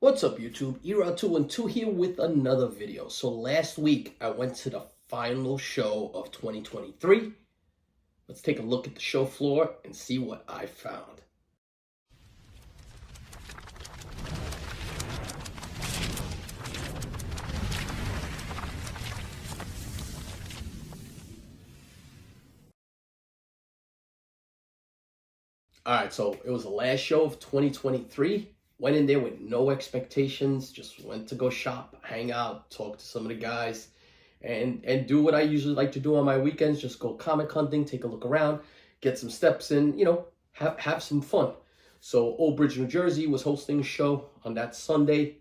What's up YouTube? Era212 here with another video. So last week I went to the final show of 2023. Let's take a look at the show floor and see what I found. Alright, so it was the last show of 2023. Went in there with no expectations, just went to go shop, hang out, talk to some of the guys, and do what I usually like to do on my weekends, just go comic hunting, take a look around, get some steps in, have some fun. So Old Bridge, New Jersey was hosting a show on that Sunday.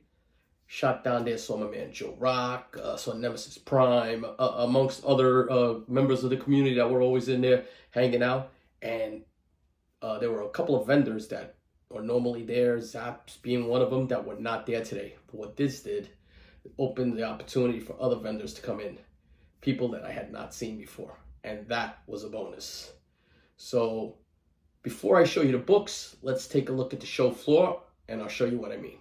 Shot down there, saw my man Joe Rock, saw Nemesis Prime, amongst other members of the community that were always in there hanging out. And there were a couple of vendors that are normally there, Zaps being one of them, that were not there today. But what this did, it opened the opportunity for other vendors to come in, people that I had not seen before, and that was a bonus. So before I show you the books, let's take a look at the show floor, and I'll show you what I mean.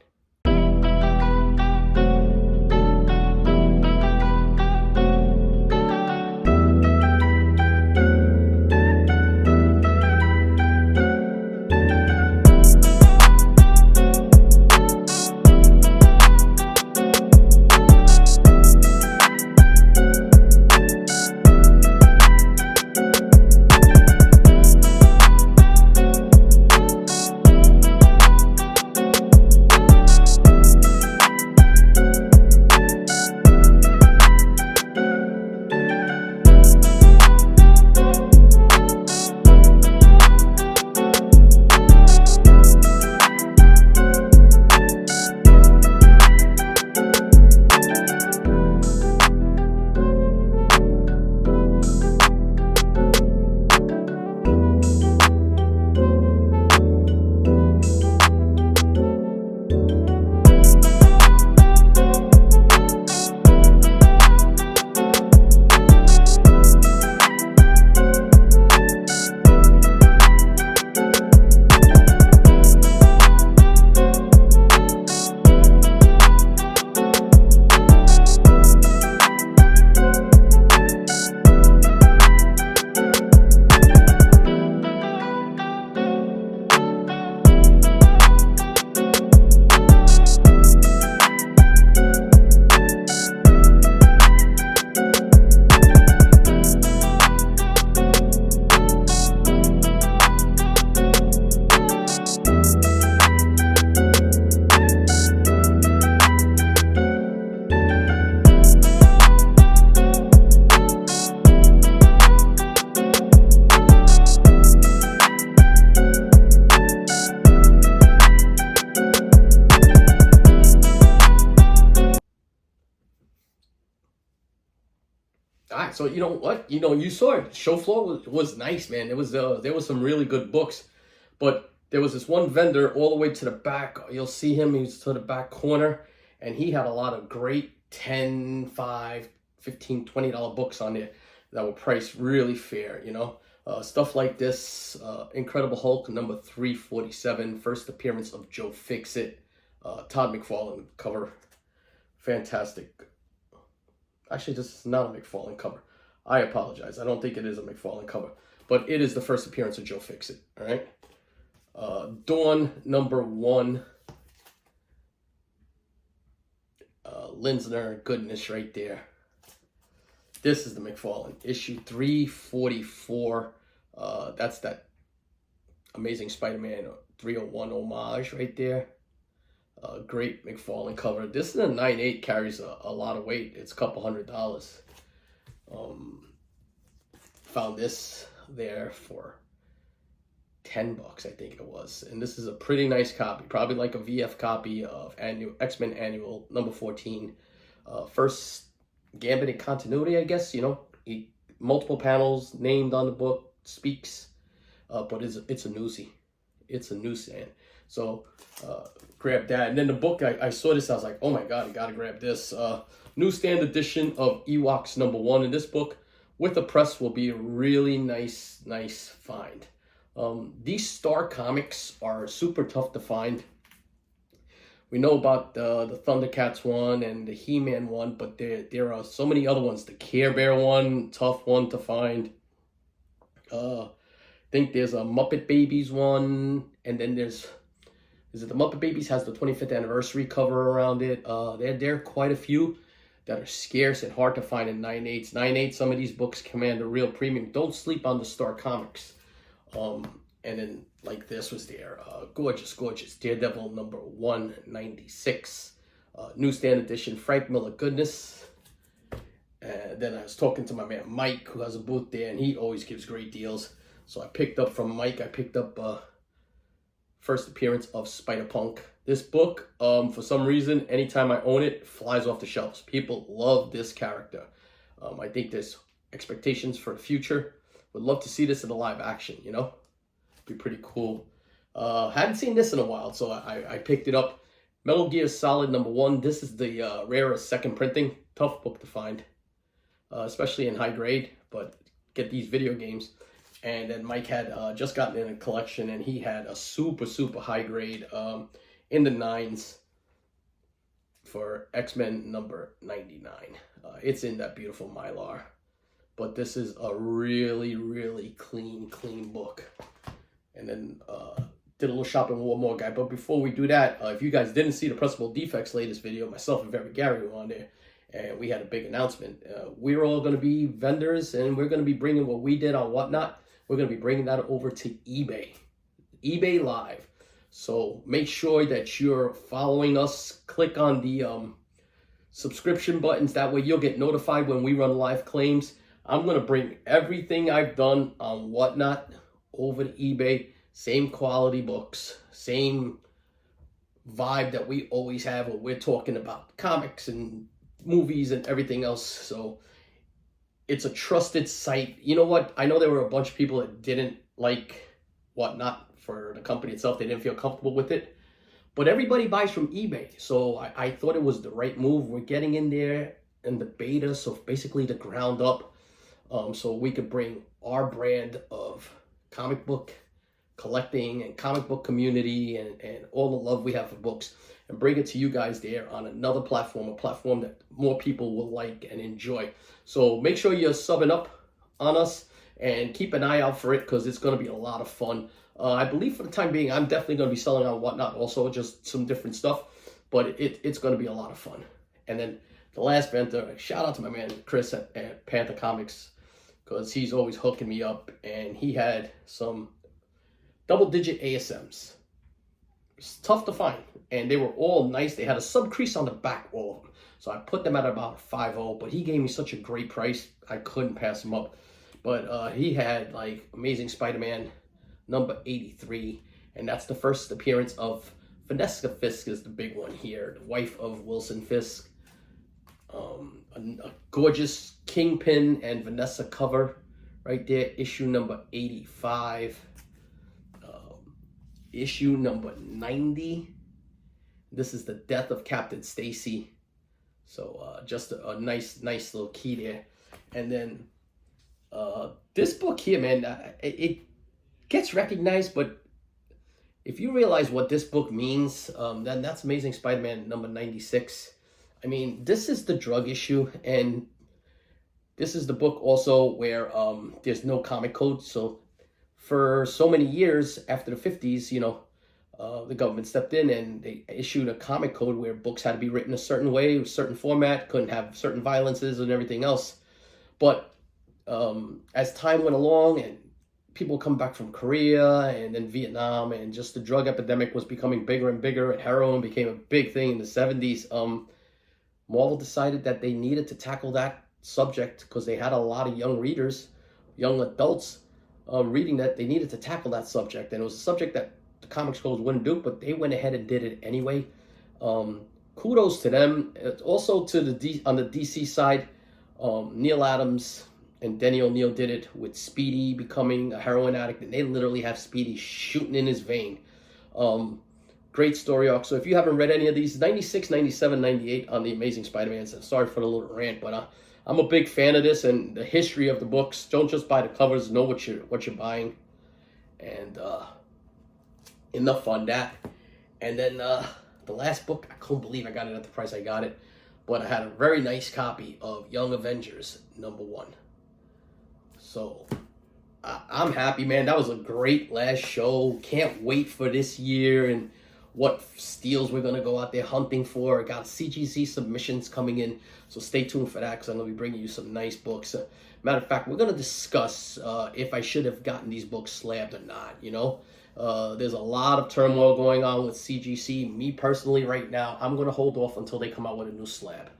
All right, so you know what? You saw it. Show floor was nice, man. There was some really good books, but there was this one vendor all the way to the back. You'll see him. He's to the back corner, and he had a lot of great $10, $5, $15, $20 books on there that were priced really fair. Stuff like this. Incredible Hulk number 347, first appearance of Joe Fixit. Todd McFarlane cover, fantastic. Actually, this is not a McFarlane cover. I apologize. I don't think it is a McFarlane cover. But it is the first appearance of Joe Fixit. All right. Dawn number 1. Linsner, goodness right there. This is the McFarlane. Issue 344. That's that Amazing Spider-Man 301 homage right there. Great McFarlane cover. This is a 9/8, carries a lot of weight. It's a couple $100. Found this there for $10, I think it was. And this is a pretty nice copy, probably like a VF copy of X-Men Annual number 14. First Gambit in continuity, I guess. Multiple panels named on the book, speaks, but it's a newsie. It's a newsstand. So grab that. And then the book, I saw this, I was like, oh my God, I gotta grab this. Newsstand edition of Ewoks number 1. And this book with the press will be a really nice find. These Star comics are super tough to find. We know about the Thundercats one and the He-Man one, but there are so many other ones. The Care Bear one, tough one to find. I think there's a Muppet Babies one, and then is it the Muppet Babies has the 25th anniversary cover around it. There are quite a few that are scarce and hard to find in 9/8. 9/8, some of these books command a real premium. Don't sleep on the Star Comics. And then like this was there. Gorgeous, gorgeous. Daredevil number 196. Newsstand edition, Frank Miller goodness. Then I was talking to my man Mike, who has a booth there, and he always gives great deals. So I picked up from Mike, I picked up first appearance of Spider-Punk. This book, for some reason, anytime I own it, flies off the shelves. People love this character. I think there's expectations for the future. Would love to see this in a live action, you know? Be pretty cool. Hadn't seen this in a while, so I picked it up. Metal Gear Solid number 1. This is the rarest second printing. Tough book to find, especially in high grade, but get these video games. And then Mike had just gotten in a collection, and he had a super, super high grade in the 9s for X-Men number 99. It's in that beautiful Mylar. But this is a really, really clean book. And then did a little shopping with one more guy. But before we do that, if you guys didn't see the Principal Defects latest video, myself and Very Gary were on there. And we had a big announcement. We're all going to be vendors, and we're going to be bringing what we did on Whatnot. We're going to be bringing that over to eBay. eBay Live. So make sure that you're following us. Click on the subscription buttons. That way you'll get notified when we run live claims. I'm going to bring everything I've done on Whatnot over to eBay. Same quality books. Same vibe that we always have when we're talking about comics and movies and everything else. So it's a trusted site. You know what? I know there were a bunch of people that didn't like Whatnot for the company itself. They didn't feel comfortable with it. But everybody buys from eBay. So I thought it was the right move. We're getting in there in the beta. So basically the ground up. So we could bring our brand of comic book collecting and comic book community and all the love we have for books and bring it to you guys there on another platform, a platform that more people will like and enjoy. So make sure you're subbing up on us and keep an eye out for it because it's going to be a lot of fun. I believe for the time being, I'm definitely going to be selling on Whatnot also, just some different stuff, but it's going to be a lot of fun. And then the last vendor, shout out to my man Chris at Panther Comics because he's always hooking me up, and he had some double-digit ASMs. It's tough to find, and they were all nice. They had a sub-crease on the back, all of them. So I put them at about a 5.0, but he gave me such a great price, I couldn't pass him up. But he had, like, Amazing Spider-Man number 83, and that's the first appearance of Vanessa Fisk is the big one here, the wife of Wilson Fisk. A gorgeous Kingpin and Vanessa cover right there, issue number 85. Issue number 90. This is the death of Captain Stacy. So just a nice little key there. And then this book here, man, it gets recognized, but if you realize what this book means, then that's Amazing Spider-Man number 96. I mean, this is the drug issue, and this is the book also where there's no comic code. So for so many years after the 50s, you know, the government stepped in and they issued a comic code where books had to be written a certain way, a certain format, couldn't have certain violences and everything else. But as time went along and people come back from Korea and then Vietnam, and just the drug epidemic was becoming bigger and bigger, and heroin became a big thing in the 70s, Marvel decided that they needed to tackle that subject because they had a lot of young readers, young adults reading that. They needed to tackle that subject, and it was a subject that the comics codes wouldn't do, but they went ahead and did it anyway. Kudos to them. Also to on the DC side, Neil Adams and Denny O'Neil did it with Speedy becoming a heroin addict, and they literally have Speedy shooting in his vein. Great story arc. So if you haven't read any of these, 96, 97, 98 on the Amazing Spider-Man. So sorry for the little rant, but I'm a big fan of this and the history of the books. Don't just buy the covers. Know what you're buying. And enough on that. And then the last book, I couldn't believe I got it at the price I got it. But I had a very nice copy of Young Avengers #1. So I'm happy, man. That was a great last show. Can't wait for this year and what steals we're going to go out there hunting for. I got CGC submissions coming in, so stay tuned for that because I'm going to be bringing you some nice books. Matter of fact, we're going to discuss if I should have gotten these books slabbed or not, you know. There's a lot of turmoil going on with CGC. Me personally, right now, I'm going to hold off until they come out with a new slab.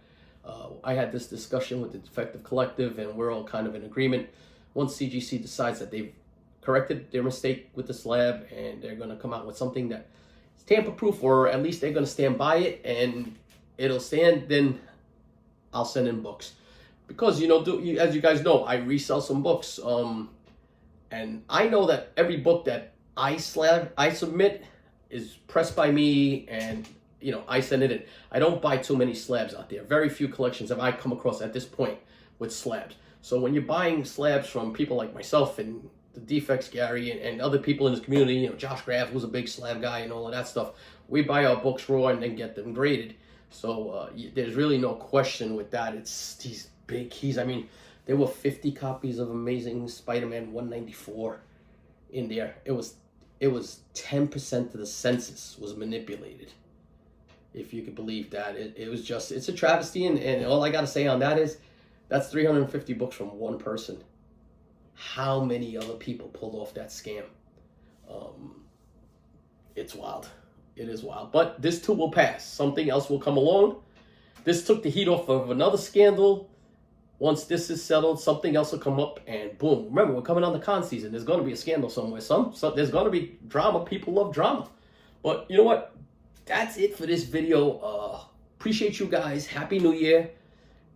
I had this discussion with the Defective Collective, and we're all kind of in agreement. Once CGC decides that they've corrected their mistake with the slab and they're going to come out with something that is tamper-proof, or at least they're going to stand by it and it'll stand, then I'll send in books. Because, you know, as you guys know, I resell some books. And I know that every book that I submit is pressed by me, and, you know, I send it in. I don't buy too many slabs out there. Very few collections have I come across at this point with slabs. So when you're buying slabs from people like myself and the Defects Gary and other people in this community, you know, Josh Graff, who's a big slab guy and all of that stuff, we buy our books raw and then get them graded. So there's really no question with that. It's these big keys. I mean, there were 50 copies of Amazing Spider-Man 194 in there. It was 10% of the census was manipulated, if you could believe that. It was just, it's a travesty, and all I got to say on that is, that's 350 books from one person. How many other people pulled off that scam? It's wild. It is wild. But this too will pass. Something else will come along. This took the heat off of another scandal. Once this is settled, something else will come up, and boom. Remember, we're coming on the con season. There's going to be a scandal somewhere. So there's going to be drama. People love drama. But you know what? That's it for this video. Appreciate you guys. Happy New Year.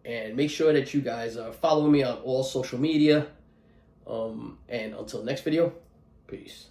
And make sure that you guys are following me on all social media. And until next video, peace.